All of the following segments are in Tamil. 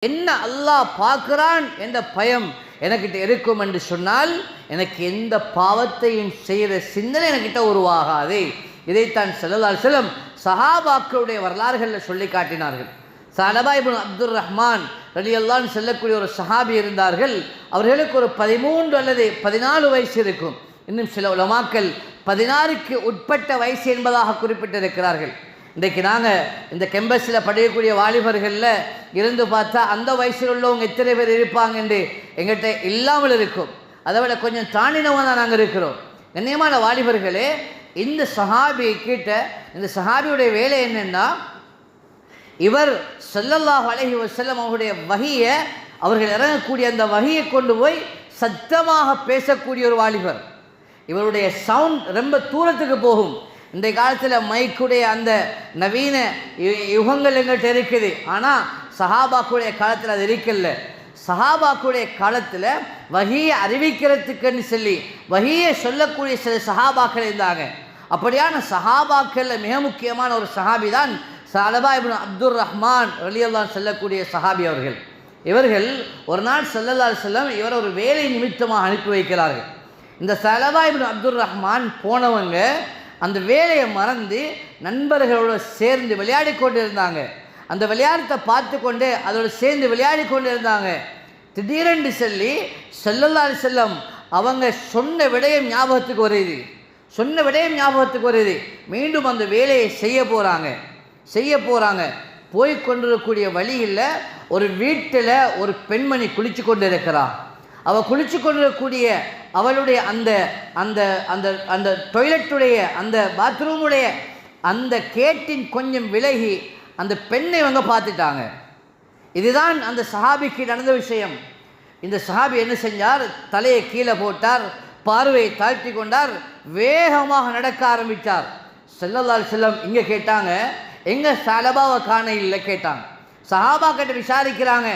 என்ன அல்லாஹ் பார்க்கிறான் என்ற பயம் எனக்கிட்ட இருக்கும் என்று சொன்னால் எனக்கு எந்த பாவத்தையும் செய்கிற சிந்தனை எனக்கிட்ட உருவாகாது. இதைத்தான் ஸல்லல்லாஹு அலைஹி வஸல்லம் சஹாபாக்களுடைய வரலாறுகளில் சொல்லி காட்டினார்கள். ஸஅலபா இப்னு அப்துர் ரஹ்மான் ரலியல்லாஹு அன்ஹு சொல்லக்கூடிய ஒரு சஹாபி இருந்தார்கள். அவர்களுக்கு ஒரு 13 அல்லது 14 வயசு இருக்கும். இன்னும் சில உலமாக்கள் 16க்கு உட்பட்ட வயசு என்பதாக குறிப்பிட்டிருக்கிறார்கள். இன்றைக்கு நாங்கள் இந்த கேம்பஸில் படிக்கக்கூடிய வாலிபர்களில் இருந்து பார்த்தா அந்த வயசில் உள்ளவங்க எத்தனை பேர் இருப்பாங்க என்று எங்கிட்ட இல்லாமல் இருக்கும். அதை விட கொஞ்சம் தாண்டினவங்க தான் நாங்கள் இருக்கிறோம். கண்ணியமான வாலிபர்களே, இந்த சஹாபி கிட்ட இந்த சஹாபியுடைய வேலை என்னென்னா, இவர் ஸல்லல்லாஹு அலைஹி வஸல்லம் அவருடைய வஹியை, அவர்கள் இறங்கக்கூடிய அந்த வஹியை கொண்டு போய் சத்தமாக பேசக்கூடிய ஒரு வாலிபர். இவருடைய சவுண்ட் ரொம்ப தூரத்துக்கு போகும். இந்த காலத்தில் மைக்குடைய அந்த நவீன யுகங்கள் எங்கள்கிட்ட இருக்குது. ஆனால் சஹாபாக்குடைய காலத்தில் அது இருக்கல. சஹாபாக்குடைய காலத்தில் வஹியை அறிவிக்கிறதுக்குன்னு சொல்லி வஹியை சொல்லக்கூடிய சில சஹாபாக்கள் இருந்தாங்க. அப்படியான சஹாபாக்களில் மிக முக்கியமான ஒரு சஹாபி தான் ஸஅலபா இப்னு அப்துர் ரஹ்மான் ரலியல்லாஹு அன்ஹு சொல்லக்கூடிய சஹாபி அவர்கள். இவர்கள் ஒரு நாள் ஸல்லல்லாஹு அலைஹி வஸல்லம் இவர் ஒரு வேலை நிமித்தமாக அனுப்பி வைக்கிறார்கள். இந்த ஸஅலபா இப்னு அப்துர் ரஹ்மான் போனவங்க அந்த வேலையை மறந்து நண்பர்களோடு சேர்ந்து விளையாடி கொண்டு இருந்தாங்க. அந்த விளையாட்டை பார்த்து கொண்டு அதோடு சேர்ந்து விளையாடி கொண்டு இருந்தாங்க. திடீரென்று சொல்லி ஸல்லல்லாஹு அலைஹி வஸல்லம் அவங்க சொன்ன விடயம் ஞாபகத்துக்கு வருது. மீண்டும் அந்த வேலையை செய்ய போகிறாங்க. போய் கொண்டிருக்கக்கூடிய வழியில் ஒரு வீட்டில் ஒரு பெண்மணி குளிச்சு கொண்டு இருக்கிறார். அவள் குளிச்சு கொண்டிருக்கக்கூடிய அவளுடைய அந்த அந்த அந்த அந்த டொய்லெட்டுடைய அந்த பாத்ரூமுடைய அந்த கேட்டின் கொஞ்சம் விலகி அந்த பெண்ணை இவங்க பார்த்துட்டாங்க. இதுதான் அந்த சஹாபிக்கு நடந்த விஷயம். இந்த சஹாபி என்ன செஞ்சார்? தலையை கீழே போட்டார், பார்வையை தாழ்த்தி கொண்டார், வேகமாக நடக்க ஆரம்பித்தார். ஸல்லல்லாஹு அலைஹி வஸல்லம் இங்கே கேட்டாங்க, எங்கே ஸஅலபாவை காண இல்லை கேட்டாங்க. சஹாபாக்கிட்ட விசாரிக்கிறாங்க.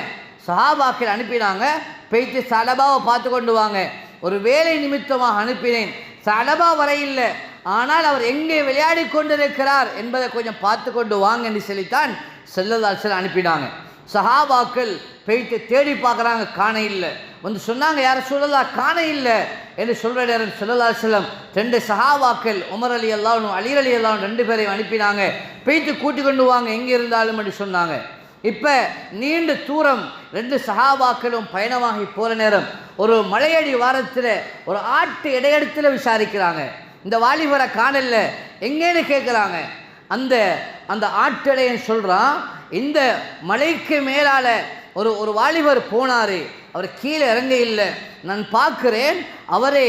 சஹாபாக்கள் அனுப்பினாங்க, போய்த்து ஸஅலபாவை பார்த்து கொண்டு வாங்க. ஒரு வேலை நிமித்தமாக அனுப்பினேன், ஸஅலபா வரையில்லை, ஆனால் அவர் எங்கே விளையாடி கொண்டிருக்கிறார் என்பதை கொஞ்சம் பார்த்து கொண்டு வாங்க என்று சொல்லித்தான் ஸல்லல்லாஹு அலைஹி வஸல்லம் அனுப்பினாங்க. சஹாபாக்கள் போய்த்து தேடி பார்க்குறாங்க, காண இல்லை. வந்து சொன்னாங்க, யார ரசூலல்லாஹ் காண இல்லை என்று சொல்கிற நேரம் ஸல்லல்லாஹு அலைஹி வஸல்லம் 2 சஹாபாக்கள் உமர் ரலியல்லாஹு அன்ஹு அலி ரலியல்லாஹு அன்ஹு 2 பேரையும் அனுப்பினாங்க. போய்த்து கூட்டி கொண்டு வாங்க எங்கே இருந்தாலும் என்று சொன்னாங்க. இப்போ நீண்ட தூரம் 2 சஹாபாக்களும் பயணமாகி போகிற நேரம் ஒரு மலையடி வாரத்தில் ஒரு ஆட்டு இடையடத்தில் விசாரிக்கிறாங்க. இந்த வாலிபரை காணல, எங்கேன்னு கேட்குறாங்க. அந்த அந்த ஆட்டிடையன் சொல்கிறான், இந்த மலைக்கு மேலால் ஒரு வாலிபர் போனார், அவர் கீழே இறங்க இல்லை, நான் பார்க்குறேன், அவரை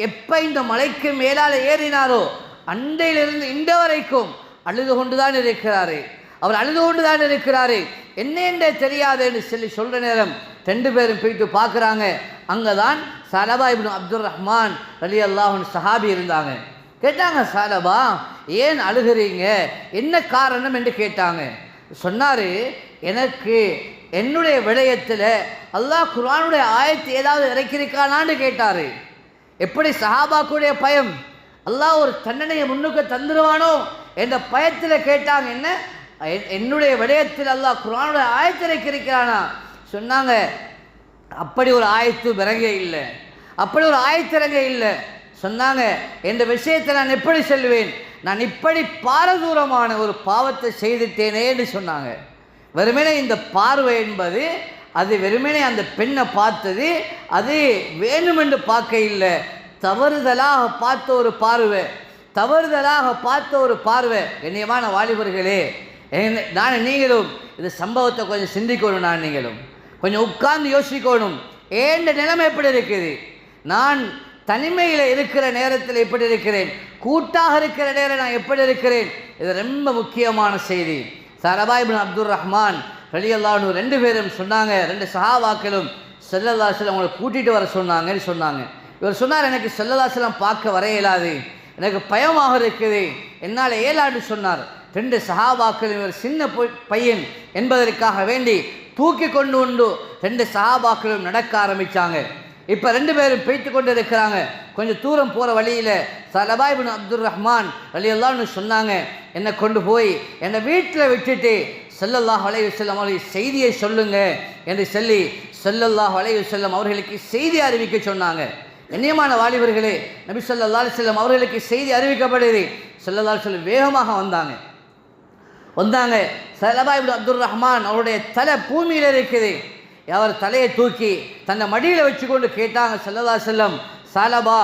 எப்போ இந்த மலைக்கு மேலால் ஏறினாரோ அண்டையிலிருந்து இந்த வரைக்கும் அழுது கொண்டு தான் இருக்கிறாரு, அவர் அழுது கொண்டு தான் இருக்கிறாரு, என்னென்றே தெரியாது என்று சொல்லி சொல்கிற நேரம் 2 பேரும் போயிட்டு பார்க்குறாங்க. அங்கே தான் ஸஅலபா இப்னு அப்துர் ரஹ்மான் ரலியல்லாஹு அன்ஹு சஹாபி இருந்தாங்க. கேட்டாங்க, ஸஅலபா ஏன் அழுகிறீங்க, என்ன காரணம் என்று கேட்டாங்க. சொன்னார், எனக்கு என்னுடைய விடயத்தில் அல்லாஹ் குர்ஆனுடைய ஆயத்து ஏதாவது இறக்கியிருக்கானான்னு கேட்டார். எப்படி சஹாபாக்குடைய பயம், அல்லாஹ் ஒரு தண்டனையை முன்னுக்கு தந்துடுவானோ என்ற பயத்தில் கேட்டாங்க. என்ன, என்னுடைய விடயத்தில் அல்லாஹ் குர்ஆனுடைய ஆயத்து இறக்கியிருக்கிறானா? சொன்னாங்க, அப்படி ஒரு ஆயத்து இறங்க இல்லை. சொன்னாங்க, இந்த விஷயத்தை நான் எப்படி சொல்லுவேன், நான் இப்படி பாரதூரமான ஒரு பாவத்தை செய்துட்டேனே என்று சொன்னாங்க. வெறுமனே இந்த பார்வை என்பது அது வெறுமனே அந்த பெண்ணை பார்த்தது, அது வேணுமென்று பார்க்க இல்லை, தவறுதலாக பார்த்த ஒரு பார்வை. கண்ணியமான வாலிபர்களே, நீங்களும் இந்த சம்பவத்தை கொஞ்சம் சிந்திக்கணும். நீங்களும் கொஞ்சம் உட்கார்ந்து யோசிக்கணும். ஏண்ட நிலைமை எப்படி இருக்குது, நான் தனிமையில் இருக்கிற நேரத்தில் எப்படி இருக்கிறேன், கூட்டாக இருக்கிற நேரம் நான் எப்படி இருக்கிறேன். இது ரொம்ப முக்கியமான செய்தி. ஸஅலபா இப்னு அப்துர் ரஹ்மான் ரலியல்லாஹு அன்ஹு 2 பேரும் சொன்னாங்க, 2 சஹாபாக்களும் ஸல்லல்லாஹு அலைஹி வஸல்லம் அவங்களை கூட்டிகிட்டு வர சொன்னாங்க. இவர் சொன்னார், எனக்கு ஸல்லல்லாஹு அலைஹி வஸல்லம் பார்க்க வர இயலாது, எனக்கு பயமாக இருக்குது, என்னால் இயலான்னு சொன்னார். 2 சஹாபாக்கள் இவர் சின்ன பையன் என்பதற்காக வேண்டி தூக்கி கொண்டு 2 சஹாபாக்களும் நடக்க ஆரம்பித்தாங்க. இப்போ 2 பேரும் போய்த்து கொண்டு இருக்கிறாங்க. கொஞ்சம் தூரம் போகிற வழியில் ஸஅலபா இப்னு அப்துர் ரஹ்மான் ரலியல்லாஹு அன்ஹு சொன்னாங்க, என்னை கொண்டு போய் என்னை வீட்டில் விட்டுட்டு ஸல்லல்லாஹு அலைஹி வஸல்லம் அவர்கள் செய்தியை சொல்லுங்க என்று சொல்லி ஸல்லல்லாஹு அலைஹி வஸல்லம் அவர்களுக்கு செய்தி அறிவிக்க சொன்னாங்க. கண்ணியமான வாலிபர்களே, நபி ஸல்லல்லாஹு அலைஹி வஸல்லம் அவர்களுக்கு செய்தி அறிவிக்கப்படுது. ஸல்லல்லாஹு அலைஹி வஸல்லம் வேகமாக வந்தாங்க. சலபா இப்னு அப்துர் ரஹ்மான் அவருடைய தலை பூமியில் இருக்குது. அவர் தலையை தூக்கி தன்னை மடியில் வச்சுக்கொண்டு கேட்டாங்க ஸல்லல்லாஹு அலைஹி வஸல்லம், சலபா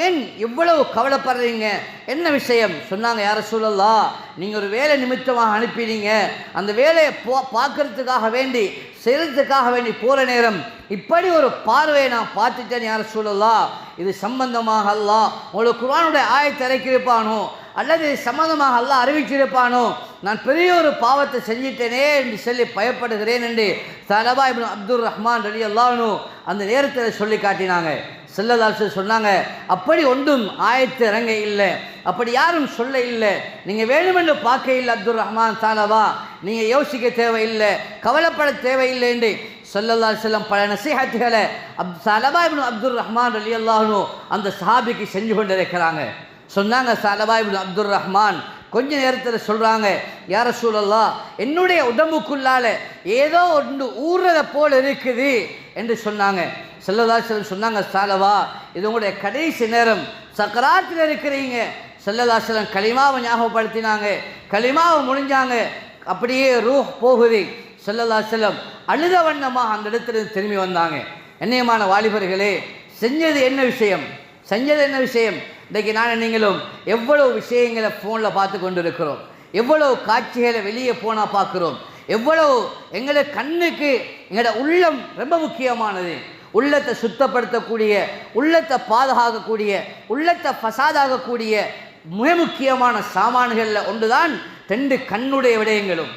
ஏன் இவ்வளவு கவலைப்படுறீங்க, என்ன விஷயம்? சொன்னாங்க, யா ரசூலல்லாஹ், நீங்கள் ஒரு வேலை நிமித்தமாக அனுப்பினீங்க, அந்த வேலையை பார்க்கறதுக்காக வேண்டி செய்கிறதுக்காக வேண்டி போகிற நேரம் இப்படி ஒரு பார்வையை நான் பார்த்துட்டேன் யா ரசூலல்லாஹ். இது சம்பந்தமாக அல்லாஹ் உங்களுக்கு குர்ஆனுடைய ஆயத்தை இறக்கியிருப்பானோ அல்லது இது சம்பந்தமாக அல்லாஹ் அறிவிச்சிருப்பானோ, நான் பெரிய ஒரு பாவத்தை செஞ்சிட்டேனே என்று சொல்லி பயப்படுகிறேன் என்று சலபா இப்னு அப்துர் ரஹ்மான் ரலியல்லாஹு அன்ஹு அந்த நேரத்தில் சொல்லி காட்டினாங்க. ஸல்லல்லாஹு அலைஹி வஸல்லம் சொன்னாங்க, அப்படி ஒன்றும் ஆயத்து இறங்க இல்லை, அப்படி யாரும் சொல்ல இல்லை, நீங்கள் வேணுமென்று பார்க்க இல்லை அப்துர் ரஹ்மான் சலபா, நீங்கள் யோசிக்க தேவையில்லை, கவலைப்பட தேவையில்லை என்று ஸல்லல்லாஹு அலைஹி வஸல்லம் பல நசீஹத்துகளை சலபா இப்னு அப்துர் ரஹ்மான் ரலியல்லாஹு அன்ஹு அந்த சஹாபிக்கு செஞ்சு கொண்டிருக்கிறாங்க. சொன்னாங்க சலபா இப்னு அப்துர் ரஹ்மான் கொஞ்ச நேரத்தில் சொல்கிறாங்க, யா ரசூலல்லாஹ், என்னுடைய உடம்புக்குள்ளால ஏதோ ஒன்று ஊறுறதை போல் இருக்குது என்று சொன்னாங்க. ஸல்லல்லாஹு அலைஹி வஸல்லம் சொன்னாங்க, சலபா, இது உங்களுடைய கடைசி நேரம், சக்கராத்தில் இருக்கிறீங்க. ஸல்லல்லாஹு அலைஹி வஸல்லம் கலிமாவை ஞாபகப்படுத்தினாங்க, கலிமாவை முடிஞ்சாங்க, அப்படியே ரூஹ் போகுது. ஸல்லல்லாஹு அலைஹி வஸல்லம் அழுத வண்ணமாக அந்த இடத்துல திரும்பி வந்தாங்க. கண்ணியமான வாலிபர்களே, செஞ்சது என்ன விஷயம்? இன்றைக்கு நான் நீங்களும் எவ்வளவு விஷயங்களை ஃபோனில் பார்த்து கொண்டு இருக்கிறோம், எவ்வளவு காட்சிகளை வெளியே போனால் பார்க்குறோம், எவ்வளவு எங்களோட கண்ணுக்கு எங்களோட உள்ளம் ரொம்ப முக்கியமானது. உள்ளத்தை சுத்தப்படுத்தக்கூடிய, உள்ளத்தை பாதுகாக்கக்கூடிய, உள்ளத்தை ஃபசாதாகக்கூடிய மிக முக்கியமான சாமான்களில் ஒன்றுதான் 2 கண்ணுடைய விடயங்களும்.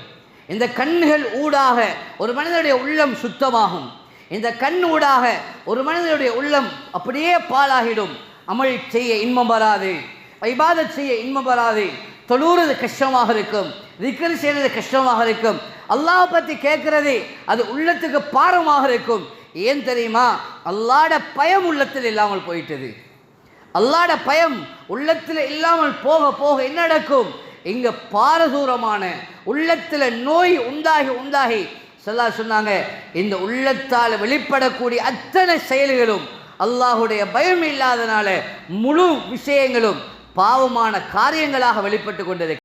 இந்த கண்ணுகள் ஊடாக ஒரு மனிதனுடைய உள்ளம் சுத்தமாகும். இந்த கண் ஊடாக ஒரு மனிதனுடைய உள்ளம் அப்படியே பாழாகிடும். அமல் செய்ய இன்பம் வராது, இபாதத் செய்ய இன்பம் வராது, தொழுகிறது கஷ்டமாக இருக்கும், திக்ர் செய்கிறது கஷ்டமாக இருக்கும், அல்லாஹ் பற்றி கேட்கறது அது உள்ளத்துக்கு பாரமாக இருக்கும். ஏன் தெரியுமா? அல்லாஹ்ட பயம் உள்ளத்தில் இல்லாமல் போயிட்டது. அல்லாஹ்ட பயம் உள்ளத்தில் இல்லாமல் போக போக என்ன நடக்கும்? இங்கே பாரதூரமான உள்ளத்தில் நோய் உண்டாகி சொன்னாங்க, இந்த உள்ளத்தால் வெளிப்படக்கூடிய அத்தனை செயல்களும் அல்லாஹுடைய பயம் இல்லாதனால முழு விஷயங்களும் பாவமான காரியங்களாக வெளிப்பட்டு கொண்டிருக்கிறது.